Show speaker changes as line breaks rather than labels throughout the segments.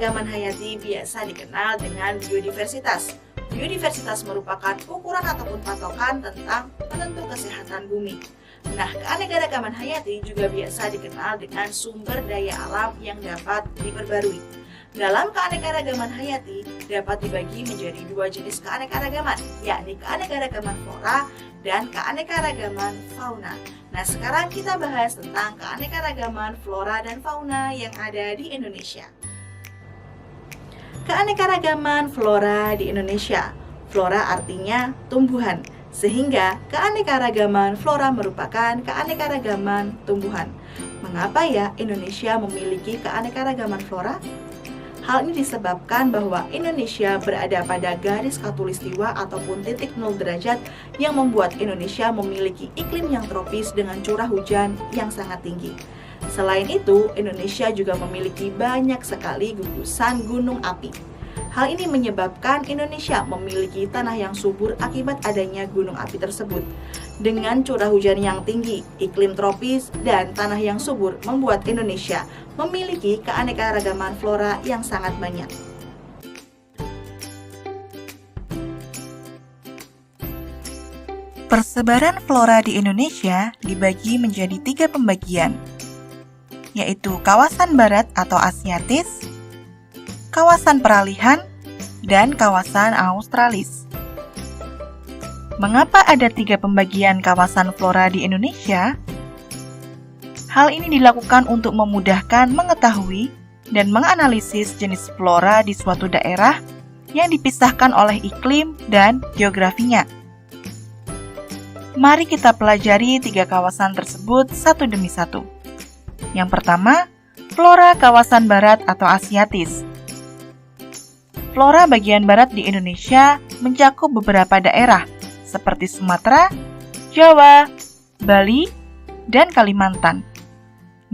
keanekaragaman hayati biasa dikenal dengan biodiversitas. Biodiversitas merupakan ukuran ataupun patokan tentang penentu kesehatan bumi. Nah, keanekaragaman hayati juga biasa dikenal dengan sumber daya alam yang dapat diperbarui. Dalam keanekaragaman hayati dapat dibagi menjadi dua jenis keanekaragaman, yakni keanekaragaman flora dan keanekaragaman fauna. Nah, sekarang kita bahas tentang keanekaragaman flora dan fauna yang ada di Indonesia. Keanekaragaman flora di Indonesia. Flora artinya tumbuhan, sehingga keanekaragaman flora merupakan keanekaragaman tumbuhan. Mengapa ya Indonesia memiliki keanekaragaman flora? Hal ini disebabkan bahwa Indonesia berada pada garis khatulistiwa ataupun titik 0 derajat yang membuat Indonesia memiliki iklim yang tropis dengan curah hujan yang sangat tinggi. Selain itu, Indonesia juga memiliki banyak sekali gugusan gunung api. Hal ini menyebabkan Indonesia memiliki tanah yang subur akibat adanya gunung api tersebut. Dengan curah hujan yang tinggi, iklim tropis, dan tanah yang subur membuat Indonesia memiliki keanekaragaman flora yang sangat banyak.
Persebaran flora di Indonesia dibagi menjadi 3 pembagian, yaitu kawasan barat atau Asiatis, kawasan peralihan, dan kawasan Australis. Mengapa ada 3 pembagian kawasan flora di Indonesia? Hal ini dilakukan untuk memudahkan mengetahui dan menganalisis jenis flora di suatu daerah yang dipisahkan oleh iklim dan geografinya. Mari kita pelajari 3 kawasan tersebut satu demi satu. Yang pertama, flora kawasan barat atau Asiatis. Flora bagian barat di Indonesia mencakup beberapa daerah seperti Sumatera, Jawa, Bali, dan Kalimantan.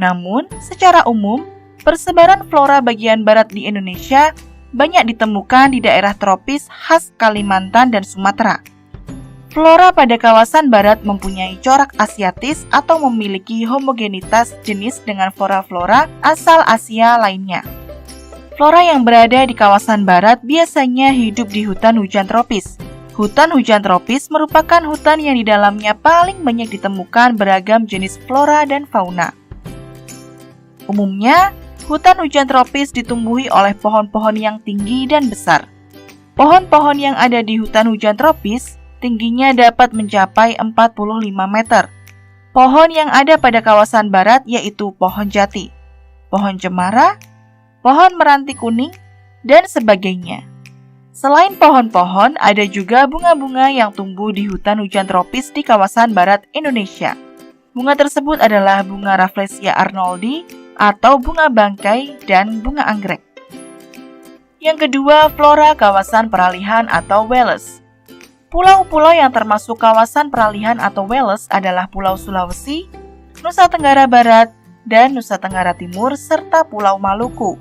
Namun, secara umum, persebaran flora bagian barat di Indonesia banyak ditemukan di daerah tropis khas Kalimantan dan Sumatera. Flora pada kawasan barat mempunyai corak Asiatis atau memiliki homogenitas jenis dengan flora-flora asal Asia lainnya. Flora yang berada di kawasan barat biasanya hidup di hutan hujan tropis. Hutan hujan tropis merupakan hutan yang di dalamnya paling banyak ditemukan beragam jenis flora dan fauna. Umumnya, hutan hujan tropis ditumbuhi oleh pohon-pohon yang tinggi dan besar. Pohon-pohon yang ada di hutan hujan tropis tingginya dapat mencapai 45 meter. Pohon yang ada pada kawasan barat yaitu pohon jati, pohon cemara, pohon meranti kuning, dan sebagainya. Selain pohon-pohon, ada juga bunga-bunga yang tumbuh di hutan hujan tropis di kawasan barat Indonesia. Bunga tersebut adalah bunga Rafflesia arnoldi atau bunga bangkai dan bunga anggrek. Yang kedua, flora kawasan peralihan atau Wales. Pulau-pulau yang termasuk kawasan peralihan atau Wales adalah Pulau Sulawesi, Nusa Tenggara Barat, dan Nusa Tenggara Timur, serta Pulau Maluku.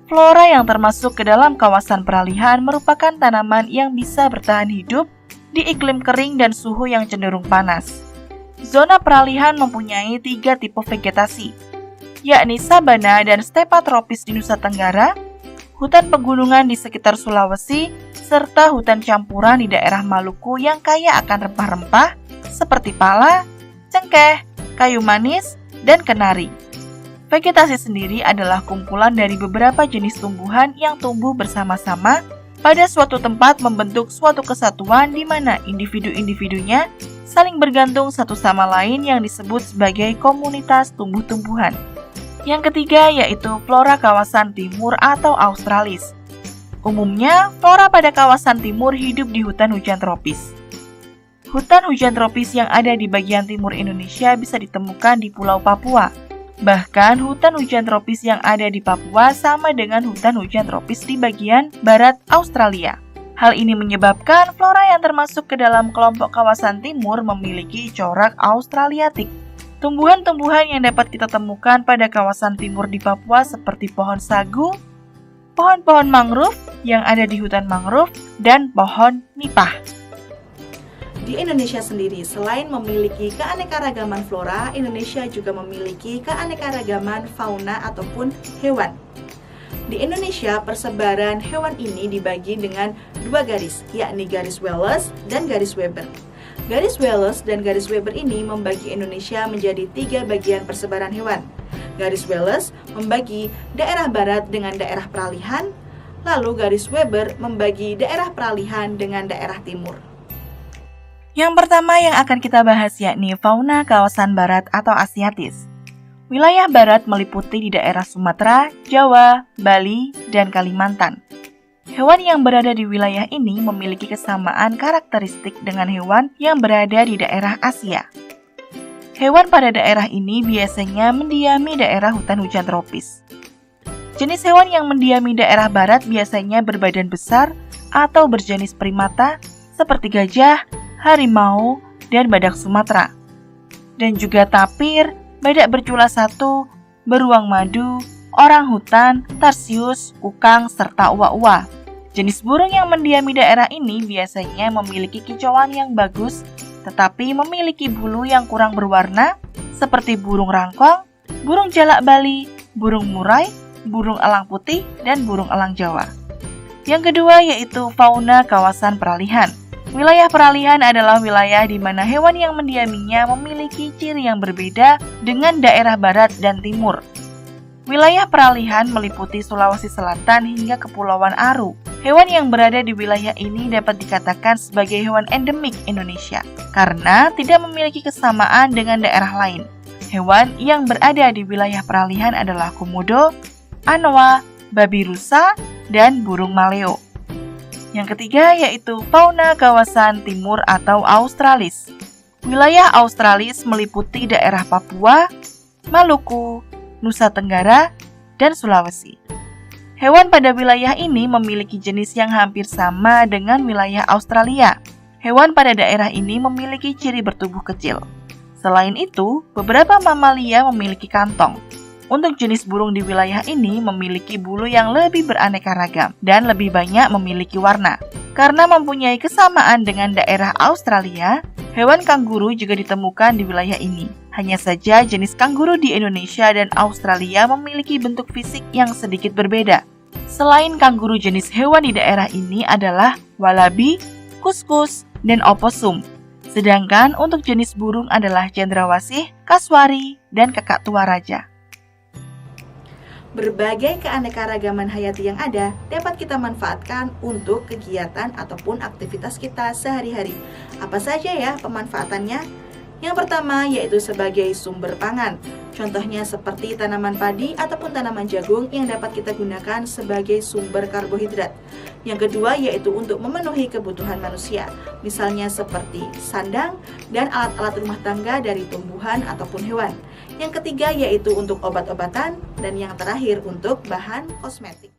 Flora yang termasuk ke dalam kawasan peralihan merupakan tanaman yang bisa bertahan hidup di iklim kering dan suhu yang cenderung panas. Zona peralihan mempunyai 3 tipe vegetasi, yakni sabana dan stepa tropis di Nusa Tenggara, hutan pegunungan di sekitar Sulawesi, serta hutan campuran di daerah Maluku yang kaya akan rempah-rempah seperti pala, cengkeh, kayu manis, dan kenari. Vegetasi sendiri adalah kumpulan dari beberapa jenis tumbuhan yang tumbuh bersama-sama pada suatu tempat membentuk suatu kesatuan di mana individu-individunya saling bergantung satu sama lain yang disebut sebagai komunitas tumbuh-tumbuhan. Yang ketiga yaitu flora kawasan timur atau Australis. Umumnya, flora pada kawasan timur hidup di hutan hujan tropis. Hutan hujan tropis yang ada di bagian timur Indonesia bisa ditemukan di Pulau Papua. Bahkan, hutan hujan tropis yang ada di Papua sama dengan hutan hujan tropis di bagian barat Australia. Hal ini menyebabkan flora yang termasuk ke dalam kelompok kawasan timur memiliki corak Australiatik. Tumbuhan-tumbuhan yang dapat kita temukan pada kawasan timur di Papua seperti pohon sagu, pohon-pohon mangrove yang ada di hutan mangrove, dan pohon nipah.
Di Indonesia sendiri, selain memiliki keanekaragaman flora, Indonesia juga memiliki keanekaragaman fauna ataupun hewan. Di Indonesia, persebaran hewan ini dibagi dengan dua garis, yakni garis Wallace dan garis Weber. Garis Wallace dan garis Weber ini membagi Indonesia menjadi 3 bagian persebaran hewan. Garis Wallace membagi daerah barat dengan daerah peralihan, lalu garis Weber membagi daerah peralihan dengan daerah timur.
Yang pertama yang akan kita bahas yakni fauna kawasan barat atau Asiatis. Wilayah barat meliputi di daerah Sumatera, Jawa, Bali, dan Kalimantan. Hewan yang berada di wilayah ini memiliki kesamaan karakteristik dengan hewan yang berada di daerah Asia. Hewan pada daerah ini biasanya mendiami daerah hutan hujan tropis. Jenis hewan yang mendiami daerah barat biasanya berbadan besar atau berjenis primata seperti gajah, harimau, dan badak Sumatera. Dan juga tapir, badak bercula satu, beruang madu, orang hutan, tarsius, kukang, serta uwa-uwa. Jenis burung yang mendiami daerah ini biasanya memiliki kicauan yang bagus, tetapi memiliki bulu yang kurang berwarna, seperti burung rangkong, burung jalak Bali, burung murai, burung elang putih, dan burung elang Jawa. Yang kedua yaitu fauna kawasan peralihan. Wilayah peralihan adalah wilayah di mana hewan yang mendiaminya memiliki ciri yang berbeda dengan daerah barat dan timur. Wilayah peralihan meliputi Sulawesi Selatan hingga Kepulauan Aru. Hewan yang berada di wilayah ini dapat dikatakan sebagai hewan endemik Indonesia karena tidak memiliki kesamaan dengan daerah lain. Hewan yang berada di wilayah peralihan adalah komodo, anoa, babi rusa, dan burung maleo. Yang ketiga yaitu fauna kawasan timur atau Australis. Wilayah Australis meliputi daerah Papua, Maluku, Nusa Tenggara, dan Sulawesi. Hewan pada wilayah ini memiliki jenis yang hampir sama dengan wilayah Australia. Hewan pada daerah ini memiliki ciri bertubuh kecil. Selain itu, beberapa mamalia memiliki kantong. Untuk jenis burung di wilayah ini memiliki bulu yang lebih beraneka ragam dan lebih banyak memiliki warna. Karena mempunyai kesamaan dengan daerah Australia, hewan kanguru juga ditemukan di wilayah ini. Hanya saja jenis kanguru di Indonesia dan Australia memiliki bentuk fisik yang sedikit berbeda. Selain kanguru, jenis hewan di daerah ini adalah walabi, kuskus, dan oposum. Sedangkan untuk jenis burung adalah cendrawasih, kasuari, dan kakak tua raja.
Berbagai keanekaragaman hayati yang ada dapat kita manfaatkan untuk kegiatan ataupun aktivitas kita sehari-hari. Apa saja ya pemanfaatannya? Yang pertama yaitu sebagai sumber pangan. Contohnya seperti tanaman padi ataupun tanaman jagung yang dapat kita gunakan sebagai sumber karbohidrat. Yang kedua yaitu untuk memenuhi kebutuhan manusia, misalnya seperti sandang dan alat-alat rumah tangga dari tumbuhan ataupun hewan. Yang ketiga yaitu untuk obat-obatan dan yang terakhir untuk bahan kosmetik.